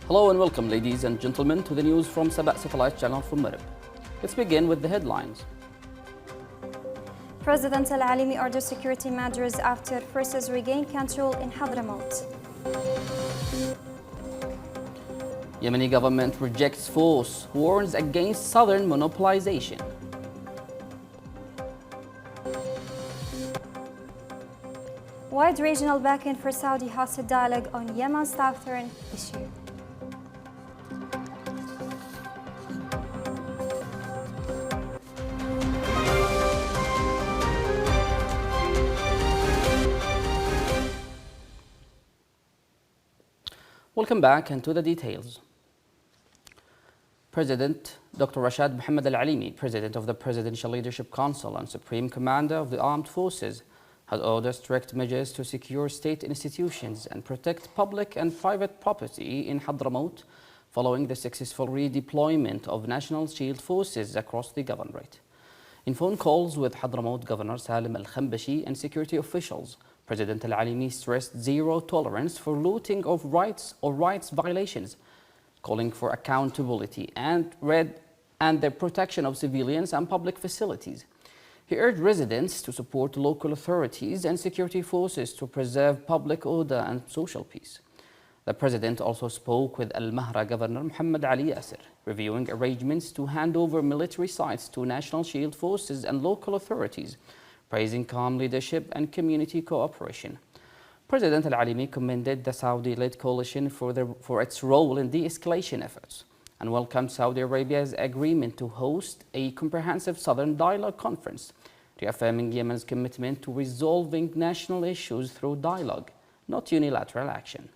Hello and welcome, ladies and gentlemen, to the news from Saba Satellite Channel from Marib. Let's begin with the headlines. President Al-Alimi orders security measures after forces regain control in Hadramaut. Yemeni government rejects force, warns against southern monopolization. Wide regional backing for Saudi-hosted dialogue on Yemen's southern issue. Welcome back and to the details. President Dr. Rashad Mohammed Al-Alimi, President of the Presidential Leadership Council and Supreme Commander of the Armed Forces, has ordered strict measures to secure state institutions and protect public and private property in Hadramaut following the successful redeployment of National Shield Forces across the governorate. In phone calls with Hadramaut Governor Salim Al-Khambashi and security officials, President Al-Alimi stressed zero tolerance for looting of rights or rights violations, calling for accountability and the protection of civilians and public facilities. He urged residents to support local authorities and security forces to preserve public order and social peace. The president also spoke with Al-Mahra Governor Muhammad Ali Yasser, reviewing arrangements to hand over military sites to National Shield Forces and local authorities, praising calm leadership and community cooperation. President Al-Alimi commended the Saudi-led coalition for its role in de-escalation efforts and welcomed Saudi Arabia's agreement to host a comprehensive Southern Dialogue Conference, reaffirming Yemen's commitment to resolving national issues through dialogue, not unilateral action.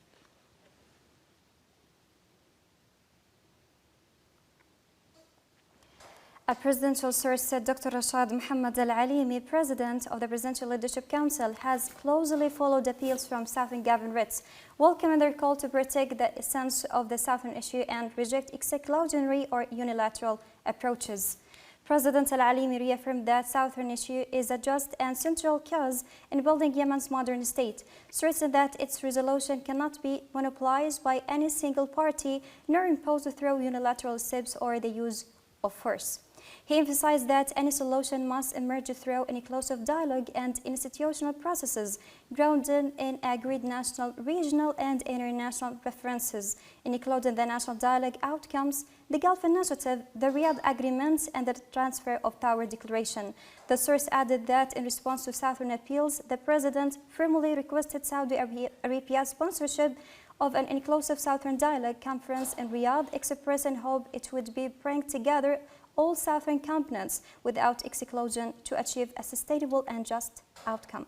A presidential source said Dr. Rashad Mohammed Al-Alimi, President of the Presidential Leadership Council, has closely followed appeals from Southern governorates, welcoming their call to protect the essence of the Southern issue and reject exclusionary or unilateral approaches. President Al-Alimi reaffirmed that Southern issue is a just and central cause in building Yemen's modern state, stressing that its resolution cannot be monopolized by any single party nor imposed through unilateral steps or the use of force. He emphasized that any solution must emerge through an inclusive dialogue and institutional processes grounded in agreed national, regional, and international preferences, including the national dialogue outcomes, the Gulf Initiative, the Riyadh Agreement, and the Transfer of Power Declaration. The source added that in response to Southern appeals, the President firmly requested Saudi Arabia's sponsorship of an inclusive Southern Dialogue Conference in Riyadh, expressing hope it would bring together all Southern components without exclusion to achieve a sustainable and just outcome.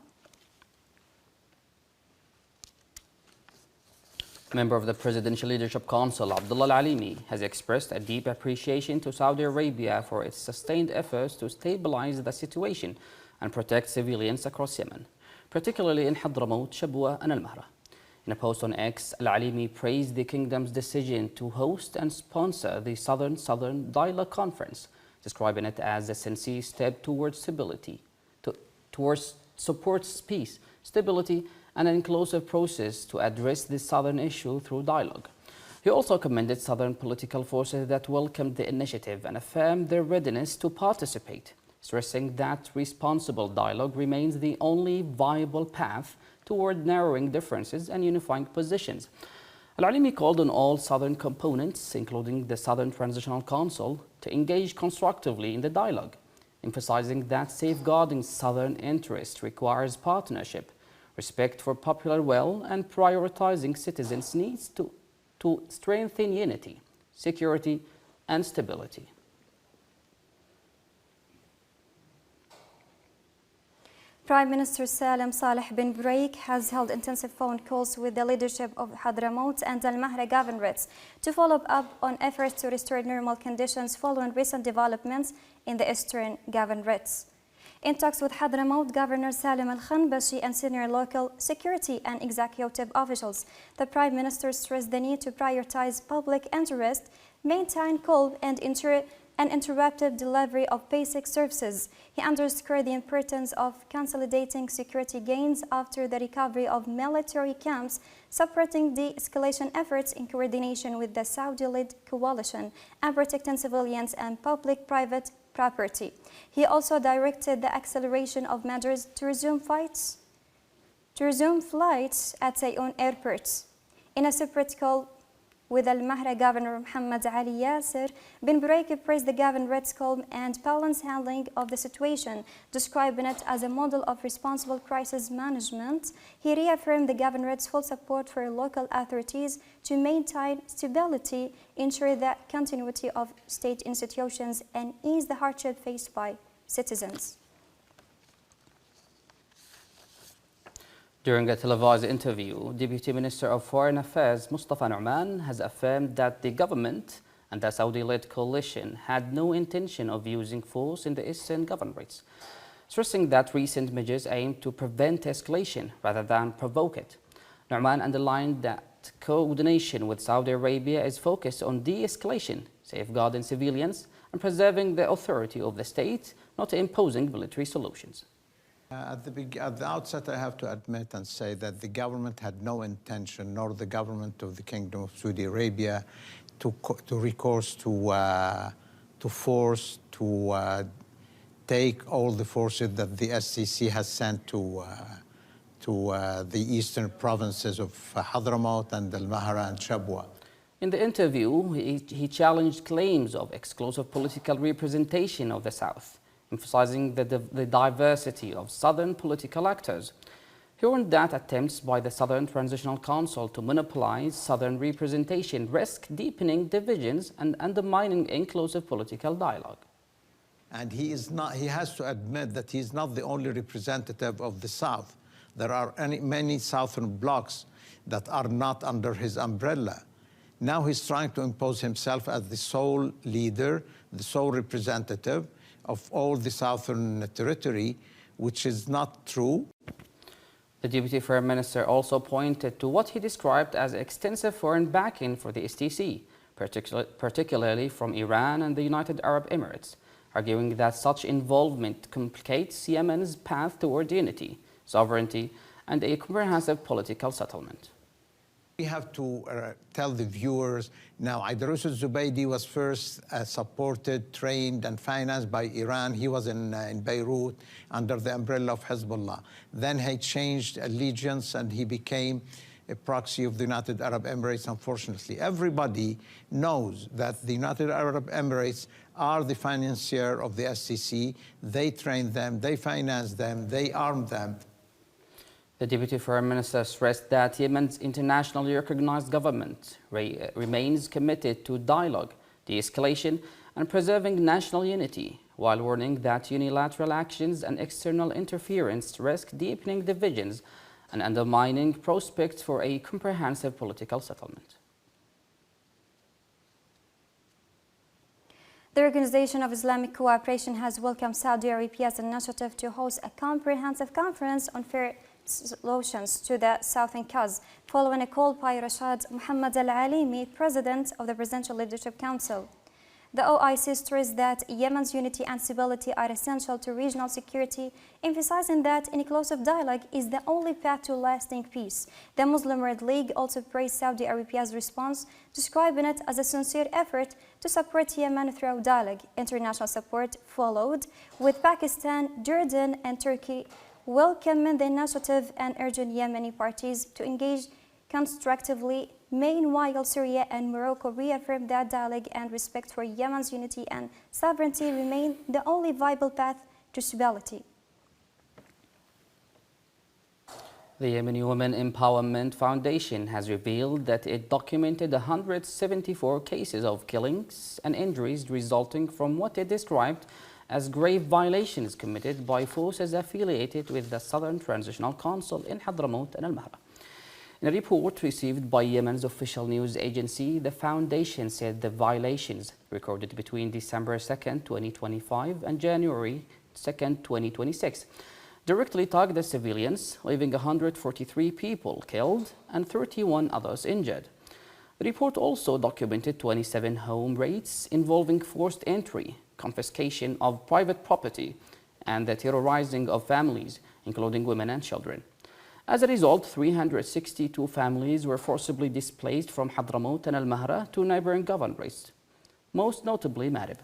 Member of the Presidential Leadership Council, Abdullah Al-Alimi, has expressed a deep appreciation to Saudi Arabia for its sustained efforts to stabilize the situation and protect civilians across Yemen, particularly in Hadramaut, Shabwa, and Al-Mahra. In a post on X, Al-Alimi praised the kingdom's decision to host and sponsor the Southern Dialogue Conference, describing it as a sincere step towards stability, towards supports peace, stability, and an inclusive process to address the Southern issue through dialogue. He also commended Southern political forces that welcomed the initiative and affirmed their readiness to participate, stressing that responsible dialogue remains the only viable path toward narrowing differences and unifying positions. Al-Alimi called on all Southern components, including the Southern Transitional Council, to engage constructively in the dialogue, emphasizing that safeguarding Southern interests requires partnership, respect for popular will, and prioritizing citizens' needs to strengthen unity, security, and stability. Prime Minister Salim Saleh bin Braik has held intensive phone calls with the leadership of Hadramaut and Al-Mahra governorates to follow up on efforts to restore normal conditions following recent developments in the eastern governorates. In talks with Hadramaut Governor Salim Al-Khambashi and senior local security and executive officials, the Prime Minister stressed the need to prioritize public interest, maintain calm, and ensure uninterrupted delivery of basic services. He underscored the importance of consolidating security gains after the recovery of military camps, supporting de-escalation efforts in coordination with the Saudi-led coalition, and protecting civilians and public-private property. He also directed the acceleration of measures to resume flights at Sayoun Airport. In a separate call with Al Mahra Governor Muhammad Ali Yasser, bin Buraik praised the governorate's calm and balanced handling of the situation, describing it as a model of responsible crisis management. He reaffirmed the governorate's full support for local authorities to maintain stability, ensure the continuity of state institutions, and ease the hardship faced by citizens. During a televised interview, Deputy Minister of Foreign Affairs Mustafa Nu'man has affirmed that the government and the Saudi-led coalition had no intention of using force in the Eastern governorates, stressing that recent measures aim to prevent escalation rather than provoke it. Nu'man underlined that coordination with Saudi Arabia is focused on de-escalation, safeguarding civilians, and preserving the authority of the state, not imposing military solutions. At the outset, I have to admit and say that the government had no intention, nor the government of the Kingdom of Saudi Arabia, to recourse to force, to take all the forces that the SCC has sent to the eastern provinces of Hadramaut and Al Mahra and Shabwa. In the interview, he challenged claims of exclusive political representation of the South, emphasizing the diversity of Southern political actors. He warned that attempts by the Southern Transitional Council to monopolize Southern representation risk deepening divisions and undermining inclusive political dialogue. And he has to admit that he is not the only representative of the South. There are many Southern blocs that are not under his umbrella. Now he's trying to impose himself as the sole leader, the sole representative of all the southern territory, which is not true. The Deputy Foreign Minister also pointed to what he described as extensive foreign backing for the STC, particularly from Iran and the United Arab Emirates, arguing that such involvement complicates Yemen's path toward unity, sovereignty, and a comprehensive political settlement. We have to tell the viewers now, Idris al-Zubaydi was first supported, trained, and financed by Iran. He was in Beirut under the umbrella of Hezbollah. Then he changed allegiance and he became a proxy of the United Arab Emirates, unfortunately. Everybody knows that the United Arab Emirates are the financier of the SCC. They train them, they finance them, they arm them. The Deputy Foreign Minister stressed that Yemen's internationally recognized government remains committed to dialogue, de-escalation, and preserving national unity, while warning that unilateral actions and external interference risk deepening divisions and undermining prospects for a comprehensive political settlement. The Organization of Islamic Cooperation has welcomed Saudi Arabia's initiative to host a comprehensive conference on fair solutions to the Southern Cause, following a call by Rashad Muhammad Al-Alimi, President of the Presidential Leadership Council. The OIC stressed that Yemen's unity and stability are essential to regional security, emphasizing that inclusive dialogue is the only path to lasting peace. The Muslim World League also praised Saudi Arabia's response, describing it as a sincere effort to support Yemen through dialogue. International support followed, with Pakistan, Jordan, and Turkey welcoming the initiative and urging Yemeni parties to engage constructively. Meanwhile, Syria and Morocco reaffirmed that dialogue and respect for Yemen's unity and sovereignty remain the only viable path to stability. The Yemeni Women Empowerment Foundation has revealed that it documented 174 cases of killings and injuries resulting from what it described as grave violations committed by forces affiliated with the Southern Transitional Council in Hadramaut and Al Mahra. In a report received by Yemen's official news agency, the foundation said the violations recorded between December 2nd, 2025 and January 2nd, 2026 directly targeted civilians, leaving 143 people killed and 31 others injured. The report also documented 27 home raids involving forced entry, confiscation of private property, and the terrorizing of families, including women and children. As a result, 362 families were forcibly displaced from Hadramaut and Al-Mahra to neighboring governorates, most notably Marib.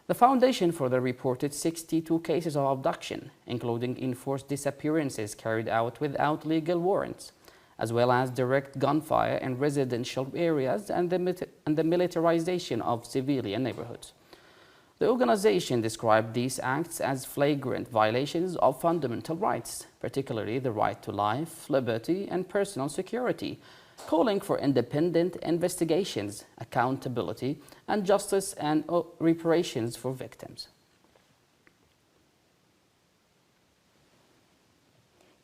The foundation further reported 62 cases of abduction, including enforced disappearances carried out without legal warrants, as well as direct gunfire in residential areas and the militarization of civilian neighborhoods. The organization described these acts as flagrant violations of fundamental rights, particularly the right to life, liberty, and personal security, calling for independent investigations, accountability, and justice and reparations for victims.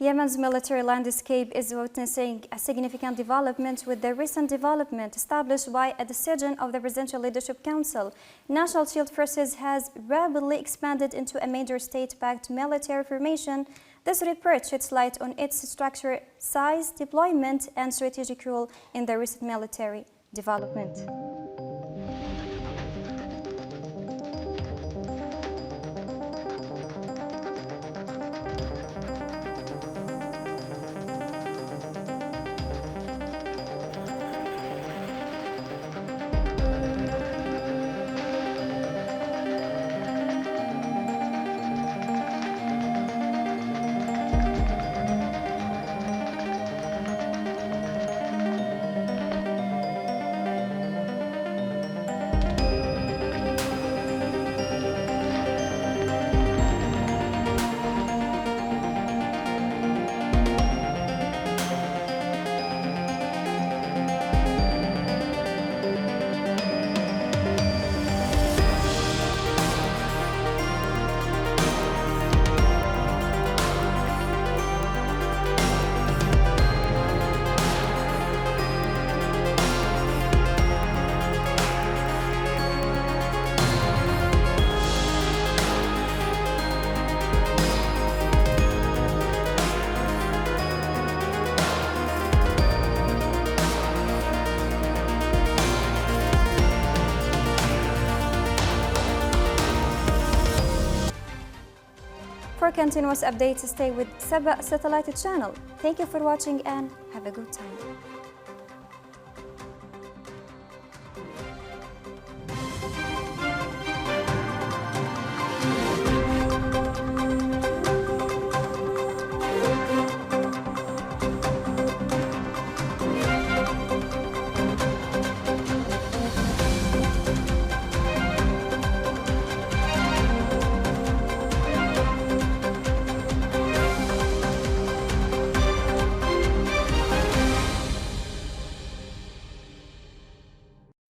Yemen's military landscape is witnessing a significant development with the recent development established by a decision of the Presidential Leadership Council. National Shield Forces has rapidly expanded into a major state-backed military formation. This report sheds light on its structure, size, deployment, and strategic role in the recent military development. For continuous updates, stay with Saba Satellite Channel. Thank you for watching and have a good time.